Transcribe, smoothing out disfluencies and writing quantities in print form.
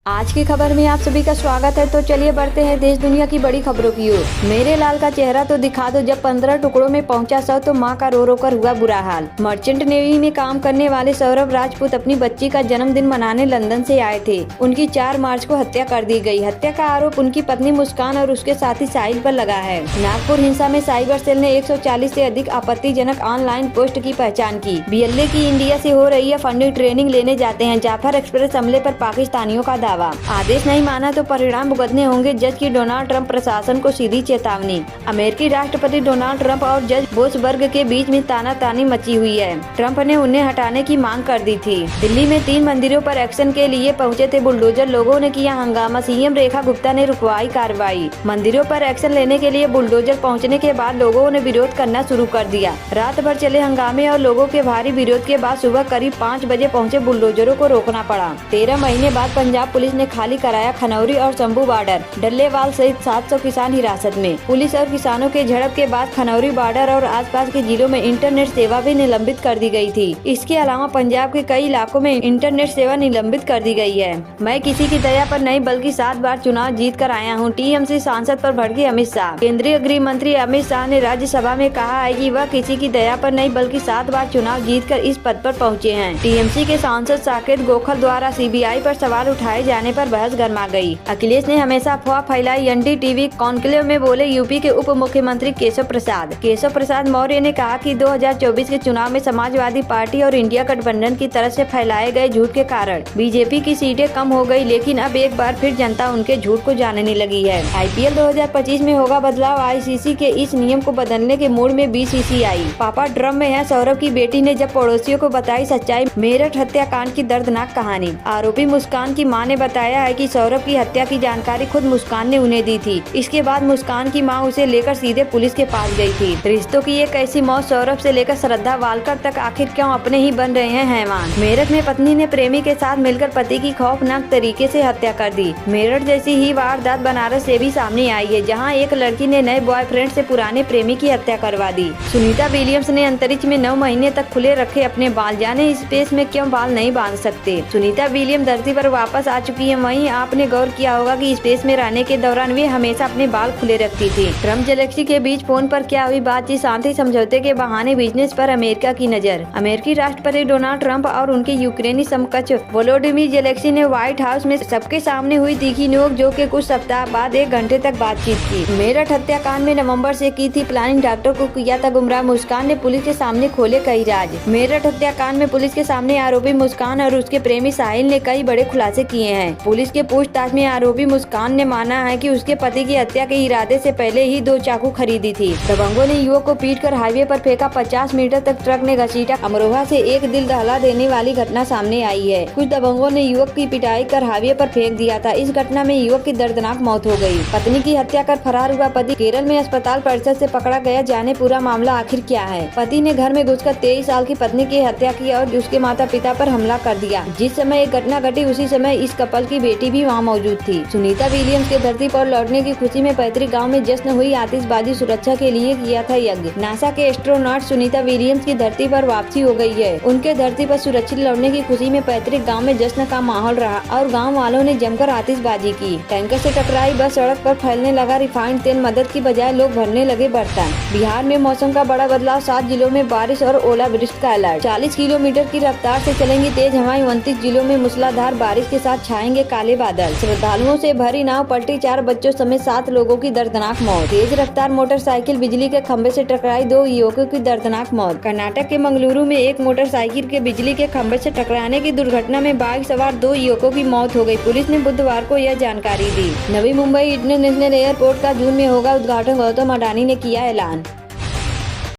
आज की खबर में आप सभी का स्वागत है। तो चलिए बढ़ते हैं देश दुनिया की बड़ी खबरों की ओर। मेरे लाल का चेहरा तो दिखा दो, जब 15 टुकड़ों में पहुंचा शव तो मां का रो रो कर हुआ बुरा हाल। मर्चेंट नेवी में काम करने वाले सौरभ राजपूत अपनी बच्ची का जन्मदिन मनाने लंदन से आए थे। उनकी 4 मार्च को हत्या कर दी गई। हत्या का आरोप उनकी पत्नी मुस्कान और उसके साथी साहिल पर लगा है। नागपुर हिंसा में साइबर सेल ने 140 से अधिक आपत्तिजनक ऑनलाइन पोस्ट की पहचान की। बीएलए की इंडिया से हो रही है फंडिंग, ट्रेनिंग लेने जाते हैं। जाफर एक्सप्रेस हमले पर पाकिस्तानियों का दावा। आदेश नहीं माना तो परिणाम भुगतने होंगे, जज की डोनाल्ड ट्रंप प्रशासन को सीधी चेतावनी। अमेरिकी राष्ट्रपति डोनाल्ड ट्रंप और जज बोसबर्ग के बीच में तानातानी मची हुई है। ट्रंप ने उन्हें हटाने की मांग कर दी थी। दिल्ली में 3 मंदिरों पर एक्शन के लिए पहुंचे थे बुलडोजर। लोगों ने किया हंगामा। सीएम रेखा गुप्ता ने रुकवाई कार्रवाई। मंदिरों पर एक्शन लेने के लिए बुलडोजर पहुंचने के बाद लोगों ने विरोध करना शुरू कर दिया। रात भर चले हंगामे और लोगों के भारी विरोध के बाद सुबह करीब 5 बजे पहुंचे बुलडोजरों को रोकना पड़ा। 13 महीने बाद पंजाब पुलिस ने खाली कराया खनौरी और शंभू बॉर्डर। डल्लेवाल सहित 700 किसान हिरासत में। पुलिस और किसानों के झड़प के बाद खनौरी बॉर्डर और आसपास के जिलों में इंटरनेट सेवा भी निलंबित कर दी गई थी। इसके अलावा पंजाब के कई इलाकों में इंटरनेट सेवा निलंबित कर दी गई है। मैं किसी की दया पर नहीं बल्कि 7 बार चुनाव जीत कर आया हूँ। टीएमसी सांसद पर भड़के अमित शाह। केंद्रीय गृह मंत्री अमित शाह ने राज्यसभा में कहा है कि वह किसी की दया पर नहीं बल्कि 7 बार चुनाव जीतकर इस पद पर पहुंचे हैं। टीएमसी के सांसद साकेत गोखल द्वारा सीबीआई पर सवाल उठाए जाने पर बहस गर्मा गई। अखिलेश ने हमेशा अफवाह फैलाई। एनडीटीवी कॉन्क्लेव में बोले यूपी के उप मुख्यमंत्री केशव प्रसाद मौर्य ने कहा कि 2024 के चुनाव में समाजवादी पार्टी और इंडिया गठबंधन की तरफ से फैलाए गए झूठ के कारण बीजेपी की सीटें कम हो गई, लेकिन अब एक बार फिर जनता उनके झूठ को जानने लगी है। आईपीएल 2025 में होगा बदलाव। आईसीसी के इस नियम को बदलने के मूड में बीसीसीआई। पापा ड्रम में है। सौरभ की बेटी ने जब पड़ोसियों को बताई सच्चाई। मेरठ हत्याकांड की दर्दनाक कहानी। आरोपी मुस्कान की मां ने बताया है कि सौरभ की हत्या की जानकारी खुद मुस्कान ने उन्हें दी थी। इसके बाद मुस्कान की मां उसे लेकर सीधे पुलिस के पास गई थी। रिश्तों की एक ऐसी मौत, सौरभ से लेकर श्रद्धा वालकर तक आखिर क्यों अपने ही बन रहे हैं हैवान। मेरठ में पत्नी ने प्रेमी के साथ मिलकर पति की खौफनाक तरीके से हत्या कर दी। मेरठ जैसी ही वारदात बनारस से भी सामने आई है, जहां एक लड़की ने नए बॉयफ्रेंड से पुराने प्रेमी की हत्या करवा दी। सुनीता विलियम्स ने अंतरिक्ष में 9 महीने तक खुले रखे अपने बाल। जाने स्पेस में क्यों बाल नहीं बांध सकते। सुनीता विलियम धरती पर वापस आ चुकी है। वहीं आपने गौर किया होगा कि स्पेस में रहने के दौरान वे हमेशा अपने बाल खुले रखती थी। ट्रम्प जेलेंस्की के बीच फोन पर क्या हुई बातचीत। शांति समझौते के बहाने बिजनेस पर अमेरिका की नजर। अमेरिकी राष्ट्रपति डोनाल्ड ट्रंप और उनके यूक्रेनी समकक्ष वोलोडिमीर जेलेंस्की ने व्हाइट हाउस में सबके सामने हुई तीखी नोक-झोंक के कुछ सप्ताह बाद 1 घंटे तक बातचीत की। मेरठ हत्याकांड में नवंबर से की थी प्लानिंग। डॉक्टर को किया था गुमराह। मुस्कान ने पुलिस के सामने खोले कई राज। मेरठ हत्याकांड में पुलिस के सामने आरोपी मुस्कान और उसके प्रेमी साहिल ने कई बड़े खुलासे किए हैं। पुलिस के पूछताछ में आरोपी मुस्कान ने माना है कि उसके पति की हत्या के इरादे से पहले ही 2 चाकू खरीदी थी। दबंगों ने युवक को पीटकर हाईवे पर फेंका। 50 मीटर तक ट्रक ने घसीटा। अमरोहा से एक दिल दहला देने वाली घटना सामने आई है। कुछ दबंगों ने युवक की पिटाई कर हाईवे पर फेंक दिया था। इस घटना में युवक की दर्दनाक मौत हो गई। पत्नी की हत्या कर फरार हुआ पति केरल में अस्पताल परिसर से पकड़ा गया। जाने पूरा मामला आखिर क्या है। पति ने घर में घुसकर 23 साल की पत्नी की हत्या की और उसके माता पिता पर हमला कर दिया। जिस समय ये घटना घटी उसी समय इस कपल की बेटी भी वहाँ मौजूद थी। सुनीता विलियम्स के धरती पर लौटने की खुशी में पैतृक गांव में जश्न हुई। आतिशबाजी सुरक्षा के लिए किया था यज्ञ। नासा के एस्ट्रोनॉट सुनीता विलियम्स की धरती पर वापसी हो गई है। उनके धरती पर सुरक्षित लौटने की खुशी में पैतृक गांव में जश्न का माहौल रहा और गांव वालों ने जमकर आतिशबाजी की। टैंकर से टकराई बस। सड़क पर फैलने लगा रिफाइंड तेल। मदद की बजाय लोग भरने लगे बर्तन। बिहार में मौसम का बड़ा बदलाव। 7 जिलों में बारिश और ओलावृष्टि का अलर्ट। 40 किलोमीटर की रफ्तार से चलेंगी तेज हवाएं। 29 जिलों में मूसलाधार बारिश के साथ छाएंगे काले बादल। श्रद्धालुओं से भरी नाव पलटी। 4 बच्चों समेत 7 लोगों की दर्दनाक मौत। तेज रफ्तार मोटरसाइकिल बिजली के खंभे से टकराई। 2 युवकों की दर्दनाक मौत। कर्नाटक के मंगलुरु में एक मोटरसाइकिल के बिजली के खंभे से टकराने की दुर्घटना में बाइक सवार 2 युवकों की मौत हो गई। पुलिस ने बुधवार को यह जानकारी दी। नवी मुंबई इंटरनेशनल एयरपोर्ट का जून में होगा उद्घाटन। गौतम अडानी ने किया ऐलान।